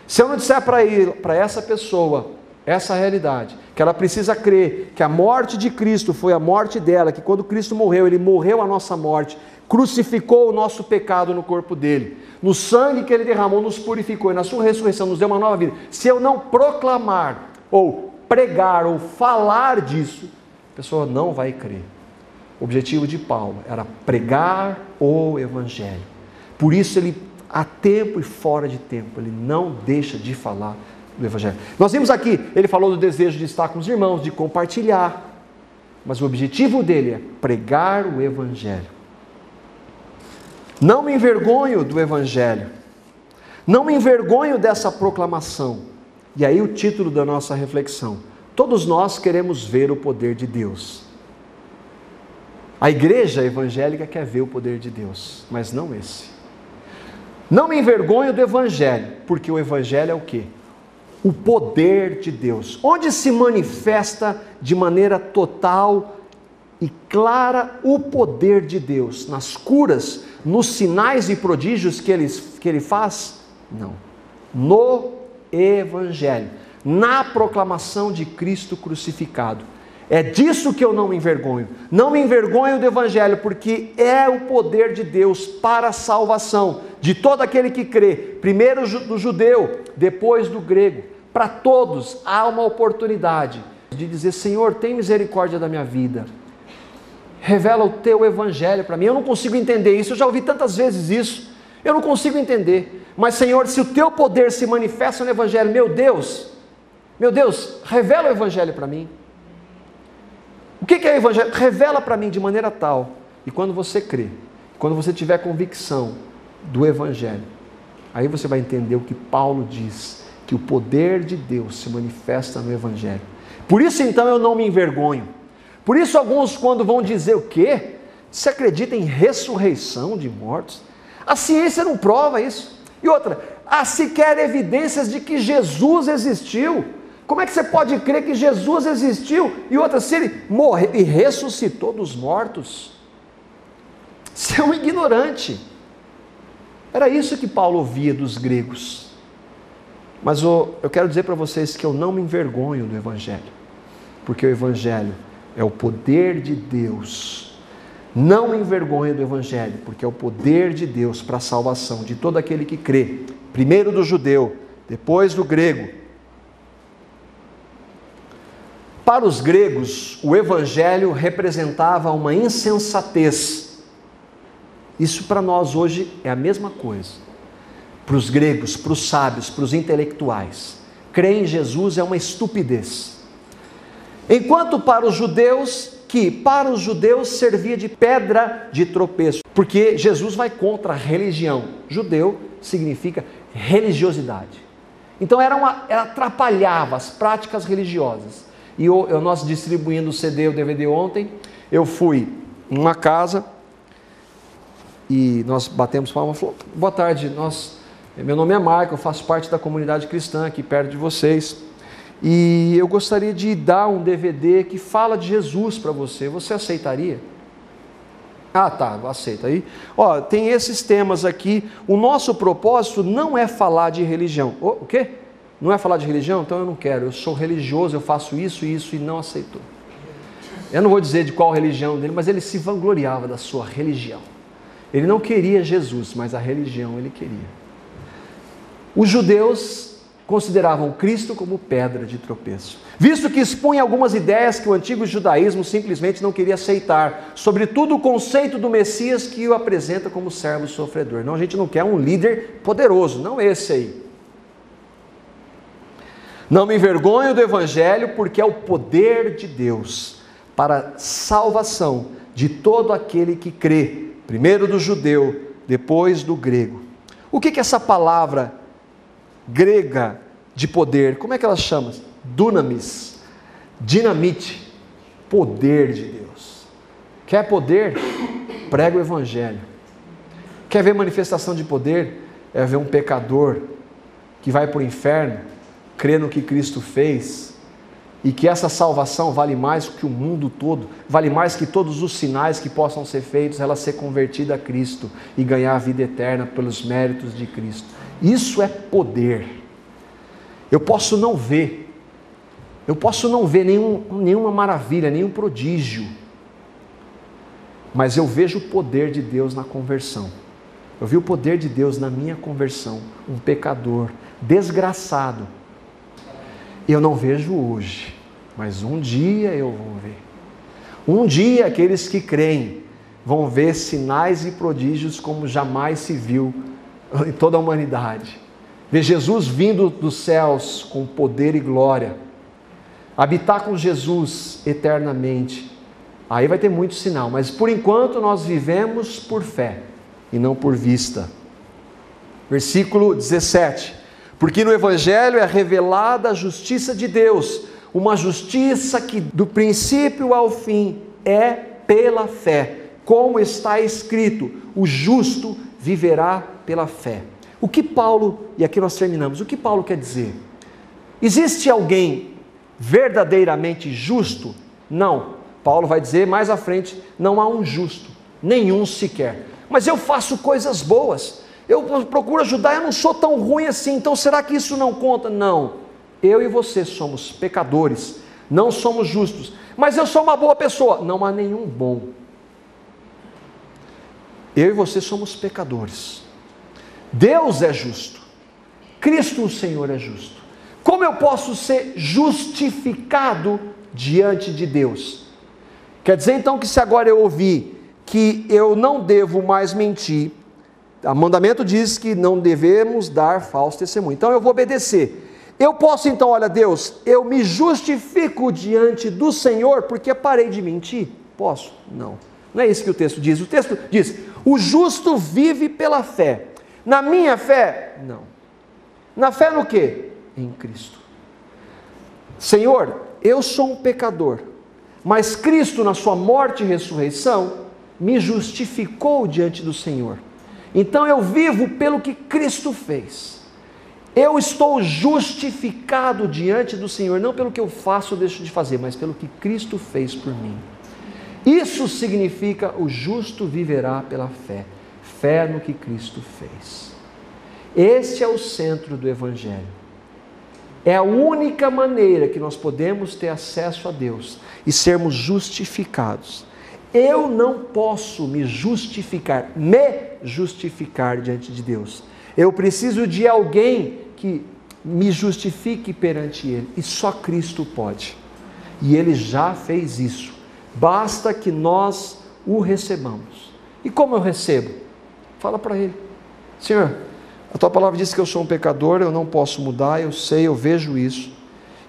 Se eu não disser para essa pessoa essa realidade, que ela precisa crer que a morte de Cristo foi a morte dela, que quando Cristo morreu, Ele morreu a nossa morte, crucificou o nosso pecado no corpo dele, no sangue que Ele derramou nos purificou, e na sua ressurreição nos deu uma nova vida. Se eu não proclamar, ou pregar, ou falar disso, a pessoa não vai crer. O objetivo de Paulo era pregar o evangelho. Por isso ele, a tempo e fora de tempo, ele não deixa de falar do evangelho. Nós vimos aqui, ele falou do desejo de estar com os irmãos, de compartilhar, mas o objetivo dele é pregar o evangelho. Não me envergonho do evangelho, não me envergonho dessa proclamação. E aí o título da nossa reflexão: todos nós queremos ver o poder de Deus. A igreja evangélica quer ver o poder de Deus, mas não esse. Não me envergonho do evangelho, porque o evangelho é o quê? O poder de Deus, onde se manifesta de maneira total e clara o poder de Deus, nas curas, nos sinais e prodígios que ele faz? Não. No evangelho, na proclamação de Cristo crucificado. É disso que eu não me envergonho. Não me envergonho do evangelho, porque é o poder de Deus para a salvação de todo aquele que crê, primeiro do judeu, depois do grego. Para todos há uma oportunidade de dizer: Senhor, tem misericórdia da minha vida, revela o teu evangelho para mim. Eu não consigo entender isso, eu já ouvi tantas vezes isso, eu não consigo entender, mas Senhor, se o teu poder se manifesta no evangelho, meu Deus, revela o evangelho para mim. O que é o evangelho? Revela para mim de maneira tal, e quando você crê, quando você tiver convicção do evangelho, aí você vai entender o que Paulo diz, que o poder de Deus se manifesta no evangelho. Por isso então eu não me envergonho. Por isso alguns, quando vão dizer o quê? Você acredita em ressurreição de mortos? A ciência não prova isso. E outra, há sequer evidências de que Jesus existiu. Como é que você pode crer que Jesus existiu? E outra, se ele morreu e ressuscitou dos mortos? Você é um ignorante. Era isso que Paulo ouvia dos gregos. Mas eu quero dizer para vocês que eu não me envergonho do Evangelho, porque o Evangelho é o poder de Deus. Não me envergonho do Evangelho, porque é o poder de Deus para a salvação de todo aquele que crê, primeiro do judeu, depois do grego. Para os gregos, o Evangelho representava uma insensatez. Isso para nós hoje é a mesma coisa. Para os gregos, para os sábios, para os intelectuais, crer em Jesus é uma estupidez. Enquanto para os judeus servia de pedra de tropeço, porque Jesus vai contra a religião. Judeu significa religiosidade. Então atrapalhava as práticas religiosas. E nós distribuindo o CD e o DVD ontem, eu fui em uma casa e nós batemos palma, falou, boa tarde, meu nome é Marco, eu faço parte da comunidade cristã aqui perto de vocês, e eu gostaria de dar um DVD que fala de Jesus para você, você aceitaria? Ah, tá, eu aceito. Aí, tem esses temas aqui, o nosso propósito não é falar de religião. O quê? Não é falar de religião? Então eu não quero, eu sou religioso, eu faço isso e não aceitou. Eu não vou dizer de qual religião dele, mas ele se vangloriava da sua religião. Ele não queria Jesus, mas a religião ele queria. Os judeus consideravam Cristo como pedra de tropeço, visto que expunha algumas ideias que o antigo judaísmo simplesmente não queria aceitar, sobretudo o conceito do Messias que o apresenta como servo sofredor. Não, a gente não quer um líder poderoso, não esse aí. Não me envergonho do Evangelho, porque é o poder de Deus para a salvação de todo aquele que crê, primeiro do judeu, depois do grego. O que é essa palavra grega de poder? Como é que ela chama? Dunamis, dinamite, poder de Deus. Quer poder? Prega o Evangelho. Quer ver manifestação de poder? É ver um pecador que vai para o inferno, crê no que Cristo fez, e que essa salvação vale mais que o mundo todo, vale mais que todos os sinais que possam ser feitos, ela ser convertida a Cristo e ganhar a vida eterna pelos méritos de Cristo. Isso é poder. Eu posso não ver nenhuma maravilha, nenhum prodígio, mas eu vejo o poder de Deus na conversão. Eu vi o poder de Deus na minha conversão, um pecador desgraçado. Eu não vejo hoje, mas um dia eu vou ver. Um dia aqueles que creem vão ver sinais e prodígios como jamais se viu em toda a humanidade. Ver Jesus vindo dos céus com poder e glória, habitar com Jesus eternamente. Aí vai ter muito sinal, mas por enquanto nós vivemos por fé e não por vista. Versículo 17. Porque no Evangelho é revelada a justiça de Deus, uma justiça que do princípio ao fim é pela fé, como está escrito, o justo viverá pela fé. O que Paulo, e aqui nós terminamos, o que Paulo quer dizer? Existe alguém verdadeiramente justo? Não. Paulo vai dizer mais à frente, não há um justo, nenhum sequer. Mas eu faço coisas boas, eu procuro ajudar, eu não sou tão ruim assim, então será que isso não conta? Não, eu e você somos pecadores, não somos justos, mas eu sou uma boa pessoa. Não há nenhum bom. Eu e você somos pecadores. Deus é justo, Cristo o Senhor é justo. Como eu posso ser justificado diante de Deus? Quer dizer então que se agora eu ouvir que eu não devo mais mentir, o mandamento diz que não devemos dar falso testemunho, então eu vou obedecer. Eu posso então, olha Deus, eu me justifico diante do Senhor porque parei de mentir? Posso? Não. Não é isso que o texto diz. O texto diz, o justo vive pela fé. Na minha fé? Não. Na fé no quê? Em Cristo. Senhor, eu sou um pecador, mas Cristo na sua morte e ressurreição me justificou diante do Senhor. Então eu vivo pelo que Cristo fez. Eu estou justificado diante do Senhor, não pelo que eu faço ou deixo de fazer, mas pelo que Cristo fez por mim. Isso significa o justo viverá pela fé. Fé no que Cristo fez. Este é o centro do Evangelho. É a única maneira que nós podemos ter acesso a Deus e sermos justificados. Eu não posso me justificar diante de Deus. Eu preciso de alguém que me justifique perante Ele. E só Cristo pode. E Ele já fez isso. Basta que nós o recebamos. E como eu recebo? Fala para Ele. Senhor, a Tua palavra diz que eu sou um pecador, eu não posso mudar, eu sei, eu vejo isso.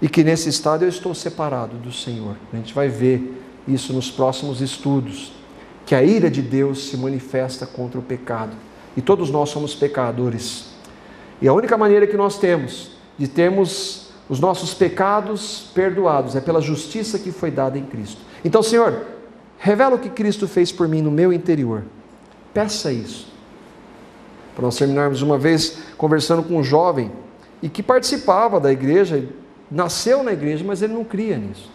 E que nesse estado eu estou separado do Senhor. A gente vai ver isso nos próximos estudos. Que a ira de Deus se manifesta contra o pecado. E todos nós somos pecadores. E a única maneira que nós temos de termos os nossos pecados perdoados é pela justiça que foi dada em Cristo. Então, Senhor, revela o que Cristo fez por mim no meu interior. Peça isso. Para nós terminarmos uma vez conversando com um jovem e que participava da igreja, nasceu na igreja, mas ele não cria nisso.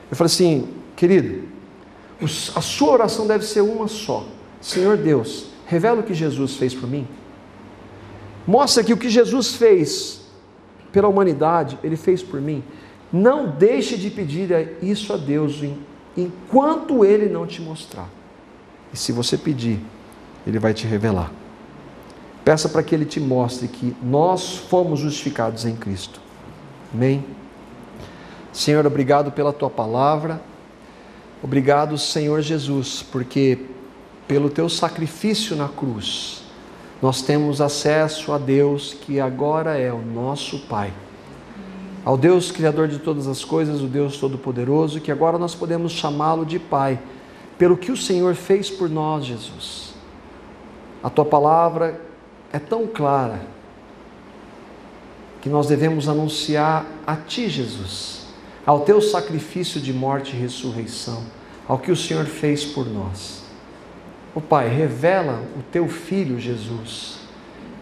Eu falei assim, querido, a sua oração deve ser uma só. Senhor Deus, revela o que Jesus fez por mim. Mostra que o que Jesus fez pela humanidade, Ele fez por mim. Não deixe de pedir isso a Deus enquanto Ele não te mostrar. E se você pedir, Ele vai te revelar. Peça para que Ele te mostre que nós fomos justificados em Cristo. Amém? Senhor, obrigado pela Tua palavra. Obrigado, Senhor Jesus, porque pelo Teu sacrifício na cruz, nós temos acesso a Deus que agora é o nosso Pai. Ao Deus Criador de todas as coisas, o Deus Todo-Poderoso, que agora nós podemos chamá-lo de Pai, pelo que o Senhor fez por nós, Jesus. A Tua palavra é tão clara, que nós devemos anunciar a Ti, Jesus, ao Teu sacrifício de morte e ressurreição, ao que o Senhor fez por nós. Ó Pai, revela o Teu Filho Jesus,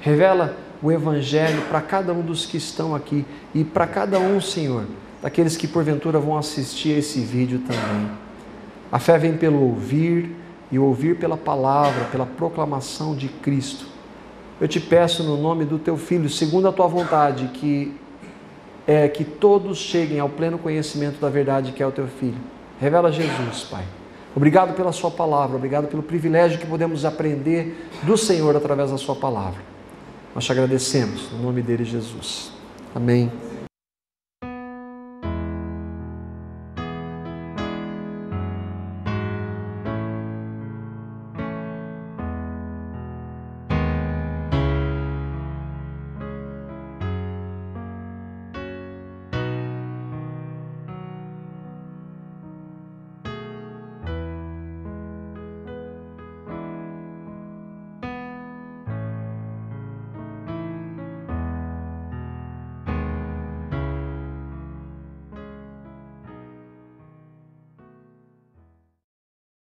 revela o Evangelho para cada um dos que estão aqui e para cada um, Senhor, daqueles que porventura vão assistir a esse vídeo também. A fé vem pelo ouvir e o ouvir pela palavra, pela proclamação de Cristo. Eu te peço no nome do Teu Filho, segundo a Tua vontade, que todos cheguem ao pleno conhecimento da verdade que é o Teu Filho. Revela Jesus, Pai. Obrigado pela Sua palavra, obrigado pelo privilégio que podemos aprender do Senhor através da Sua palavra. Nós te agradecemos, no nome dele, Jesus. Amém.